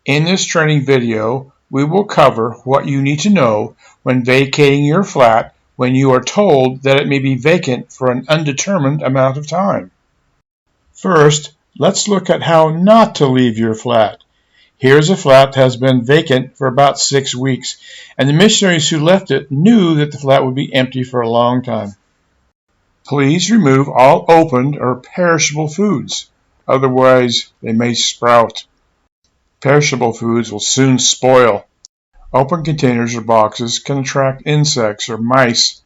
In this training video, we will cover what you need to know when vacating your flat when you are told that it may be vacant for an undetermined amount of time. First, let's look at how not to leave your flat. Here's a flat that has been vacant for about 6 weeks, and the missionaries who left it knew that the flat would be empty for a long time. Please remove all opened or perishable foods, otherwise they may sprout. Perishable foods will soon spoil. Open containers or boxes can attract insects or mice,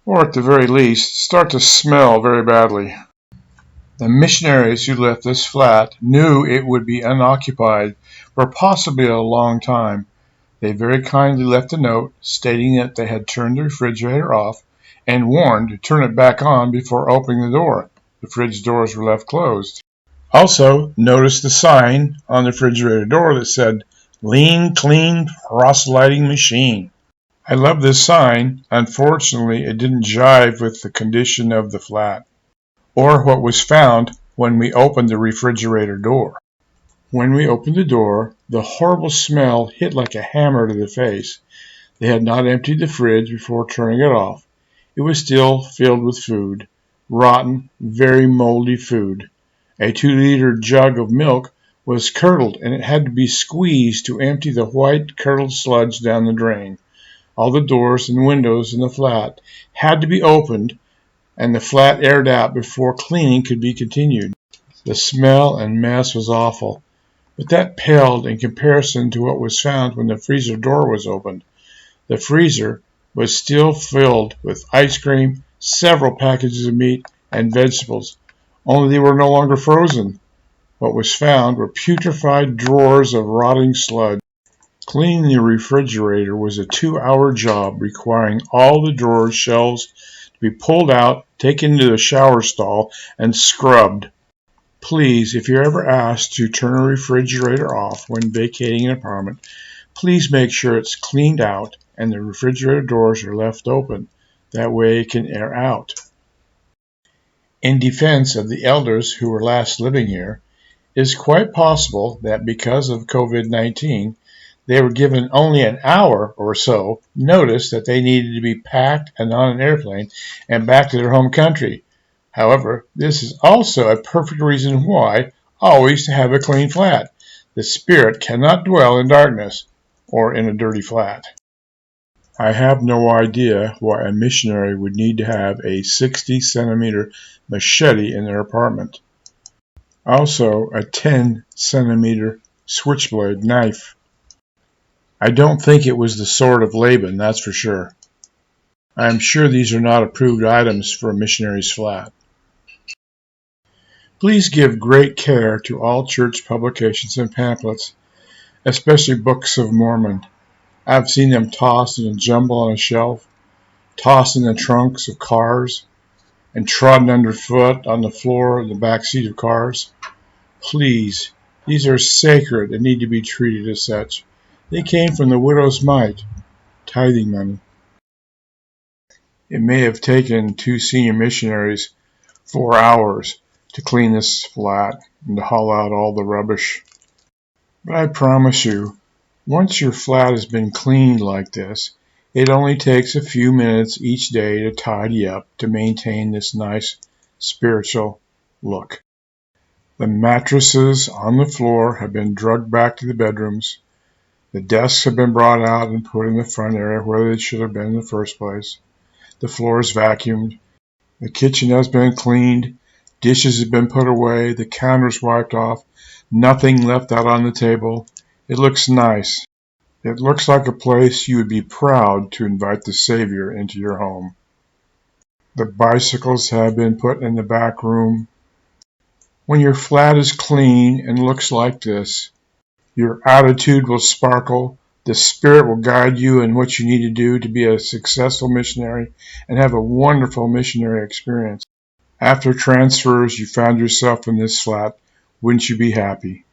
or at the very least, start to smell very badly. The missionaries who left this flat knew it would be unoccupied for possibly a long time. They very kindly left a note stating that they had turned the refrigerator off and warned to turn it back on before opening the door. The fridge doors were left closed. Also, notice the sign on the refrigerator door that said, "Lean, Clean Proselyting Machine." I love this sign. Unfortunately, it didn't jive with the condition of the flat, or what was found when we opened the refrigerator door. When we opened the door, the horrible smell hit like a hammer to the face. They had not emptied the fridge before turning it off. It was still filled with food, rotten, very moldy food. A 2-liter jug of milk was curdled, and it had to be squeezed to empty the white curdled sludge down the drain. All the doors and windows in the flat had to be opened and the flat aired out before cleaning could be continued. The smell and mess was awful, but that paled in comparison to what was found when the freezer door was opened. The freezer was still filled with ice cream, several packages of meat, and vegetables, only they were no longer frozen. What was found were putrefied drawers of rotting sludge. Cleaning the refrigerator was a 2-hour job requiring all the drawers, shelves to be pulled out, taken to the shower stall, and scrubbed. Please, if you're ever asked to turn a refrigerator off when vacating an apartment, please make sure it's cleaned out and the refrigerator doors are left open. That way it can air out. In defense of the elders who were last living here, it is quite possible that because of COVID-19, they were given only an hour or so notice that they needed to be packed and on an airplane and back to their home country. However, this is also a perfect reason why always to have a clean flat. The spirit cannot dwell in darkness or in a dirty flat. I have no idea why a missionary would need to have a 60-centimeter machete in their apartment. Also, a 10-centimeter switchblade knife. I don't think it was the sword of Laban, that's for sure. I am sure these are not approved items for a missionary's flat. Please give great care to all church publications and pamphlets, especially Books of Mormon. I've seen them tossed in a jumble on a shelf, tossed in the trunks of cars, and trodden underfoot on the floor in the back seat of cars. Please, these are sacred and need to be treated as such. They came from the widow's mite, tithing money. It may have taken 2 senior missionaries 4 hours to clean this flat and to haul out all the rubbish. But I promise you, once your flat has been cleaned like this, it only takes a few minutes each day to tidy up to maintain this nice spiritual look. The mattresses on the floor have been dragged back to the bedrooms. The desks have been brought out and put in the front area where they should have been in the first place. The floor is vacuumed. The kitchen has been cleaned. Dishes have been put away. The counters wiped off. Nothing left out on the table. It looks nice. It looks like a place you would be proud to invite the Savior into your home. The bicycles have been put in the back room. When your flat is clean and looks like this, your attitude will sparkle. The Spirit will guide you in what you need to do to be a successful missionary and have a wonderful missionary experience. After transfers, you found yourself in this flat. Wouldn't you be happy?